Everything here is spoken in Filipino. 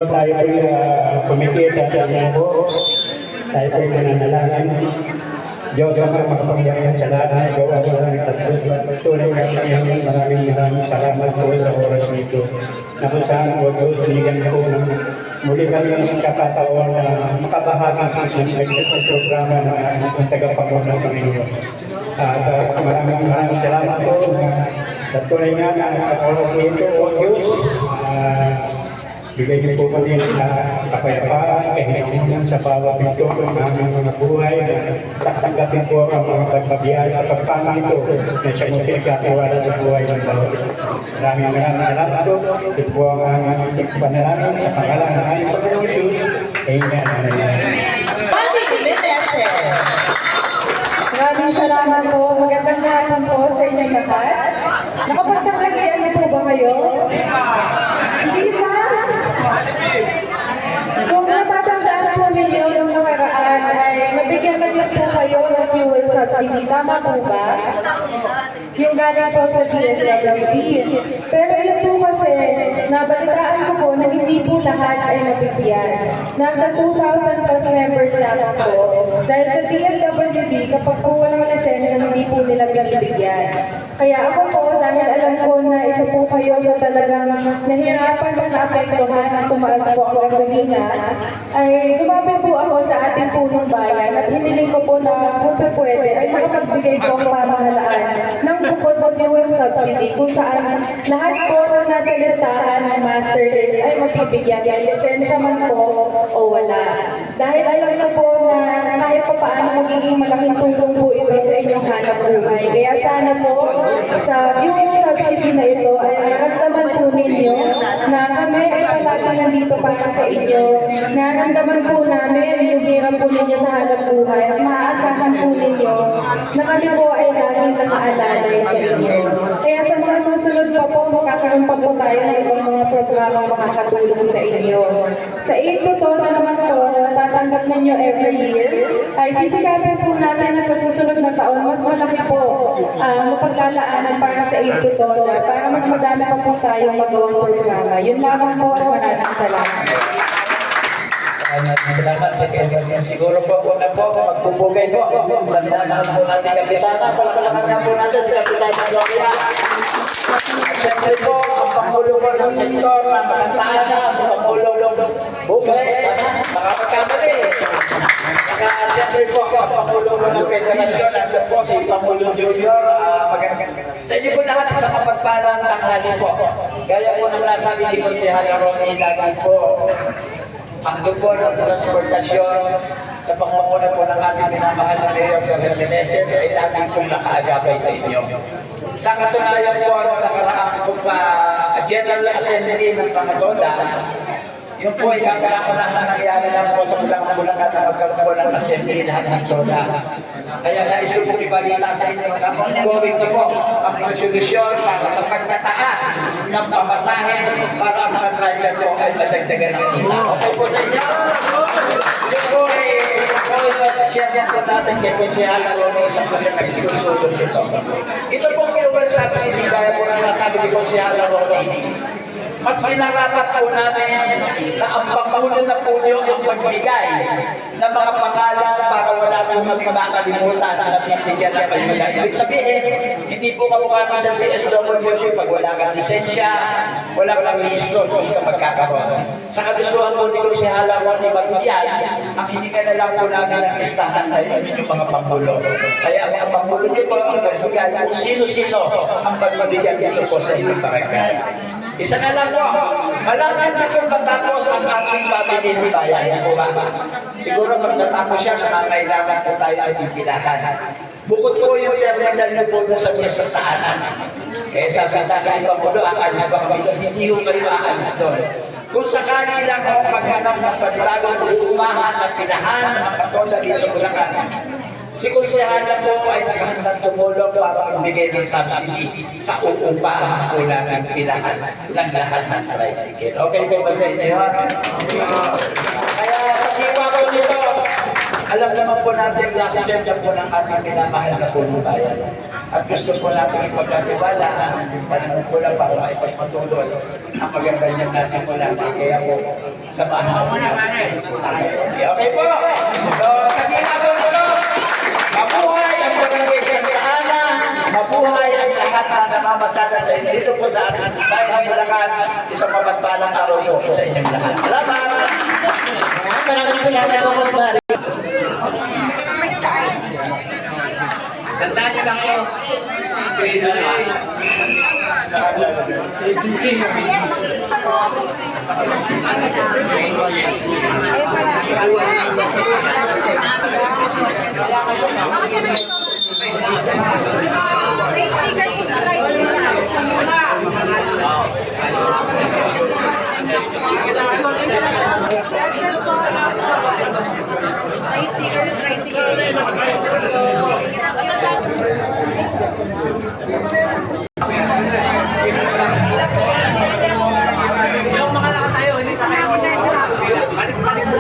Tayo ay kumikita sa inyo po. Tayo ay mananalangin. Diyos ang makapangyarihan sa lahat. Gawa ko ng tunay na kanyang maraming salamat po sa oras nito. Na kung saan po Diyos, binigyan ko ng muli kami ng kakataon na makabahagi ng sa programa ng tagapagod ng Panginoon. At maraming salamat po sa tunay nga sa oras nito po Diyos. Bigay niyo po kami sa kapayapaan, kahilingan sa bawat ito ng aming mga buhay. Tatanggapin po ang mga pagpabiyay sa pagpamang ito na siya mo pinagkatiwala sa buhay ng bawat isa. Maraming salamat po. Ito po ang aming panalangin sa pangalan ng aming Panginoon Jesus. Amen. Maraming salamat po. Magandang hapon po sa inyong lahat. Nakapagkakagian po ba kayo? Hindi ba? Kung natatandaan po ninyo yung nakaraan ay nabigyan na din po kayo ng fuel subsidy. Tama po ba? Yung galing po sa DSWD. Pero yun po kasi, nabalitaan ko po na hindi po lahat ay nabigyan. Nasa 2,000 plus members lamang po. Dahil sa DSWD, kapag po walang lisensya, hindi po nila binibigyan. Kaya ako po, dahil alam ko na isa po kayo sa talagang nahirapan at naapektuhan ng tumaas po ang gasolina, ay lumapit po ako sa ating punong bayan at hiniling ko po na kung pwede ay makapagbigay po ang pamahalaan ng bukod ng fuel subsidy kung saan lahat po na nasa listahan ng master list ay mapibigyan ng lisensya man po o wala. Dahil alam na po na kahit pa paano magiging malaking tulong po ito sa inyong hanap buhay. Kaya sana po sa fuel subsidy na ito ay naramdaman po ninyo na kami ay palagi nandito para sa inyo. Naramdaman po namin yung hirap po ninyo sa hanap buhay at maaasahan po ninyo na kami po ay laging nakaalalay sa inyo. Kaya sa mga susunod pa po, makakaroon pa po tayo ng ibang mga programa makakatulong sa inyo. Sa 8 to 2 na naman po, natatanggap ninyo every year, ay sisikapin po natin na sa susunod na taon, mas malaki po mapaglalaanan para sa 8 to 2 para mas madami pa po tayong magawang programa. Yun lamang po, maraming salamat. Salamat sa kanya. Siguro po una po, magpupugay po. Sabihan po natin kapitana. Palakalakan na po natin sa kapitana Gloria. Siyempre po, ang Pangulo po ng sektor ng Santa Ana, sa Pangulo Bukay, nakapagkamali. Siyempre po, ang Pangulo po ng Federasyon, nandun po si Pangulo Junior. Sa inyo po lahat, sa kapagparang tanghali po. Kaya po nang nasabi dito si Halaroni, lagi po, ang dugo ng transportasyon sa pangunguna po ng ating minamahal na Mayor Ferrer Meneses ay lagi pong nakaagapay sa inyo. Sa katunayan po, nakaraang po pa General Assembly ng Pangatonda, yun po ay kakaroon na nangyari lang po sa Bulacan na magkaroon po ng assembly lahat ng soda. Kaya nais ko po ibalita sa inyo na ongoing na po ang resolusyon para sa pagtataas ng pamasahe para ang mga driver po ay madagdagan ng kita. Okay po sa inyo? Yun po ay share po natin kay Konsehal Aroni sa kasi nagsusunod nito. Ito pong fuel subsidy dahil po na nasabi ni Konsehal Aroni. Mas pinarapat po namin na ang Pangulo na po niyo ang pagbigay ng mga pangalan para wala po magmakalimutan na bibigyan ng kanyang. Ibig sabihin, hindi po kamukha sa DSWD pag wala kang lisensya, wala kang listo, hindi ka magkakaroon. Sa kagustuhan po nito si Halawan ni Mabigyan, ang hininga na lang po namin ng listahan na yung mga Pangulo. Kaya ang Pangulo niyo po ang pagbigay kung sino-sino ang pagbibigyan dito po sa inyong barangay. Isa na lang po, malapit na kung matapos ang ating pamilihang bayan. Siguro pag natapos siya, kailangan po tayo ay pipilahan. Bukod po yung terminal na po sa Santa Ana. Kaya sabi sa akin, Pangulo, aalis ba kami doon? Hindi ko kayo aalis doon. Kung sakali lang ako maghanap ng pagbagang umahan at pinahan ng Katonda dito sa Bulacan, si Konsehal na po ay naghahandang tumulong para magbigay ng subsidy sa uupahan po namin pilahan ng lahat ng tricycle. Okay po ba sa inyo? Kaya sa siwa ko nito, Alam naman po natin, last year dyan po ng ating minamahal na punong bayan. At gusto po natin ipagkatiwala ang panahon po lang para maipagpatuloy ang magandang niyang nasimula. Kaya po, samahan po natin. Okay po. So, sa ginagawa ko, mabuhay ang barangay Santa Ana, mabuhay ang lahat na namamasada sa inyo. Dito po sa ating bayan ng Bulacan, isang mapagpalang araw po sa inyong lahat. Salamat! Maraming salamat po, Kumpare. Tandaan nyo lang ako. Grade na. May sticker po sa tricycle. May sticker sa tricycle.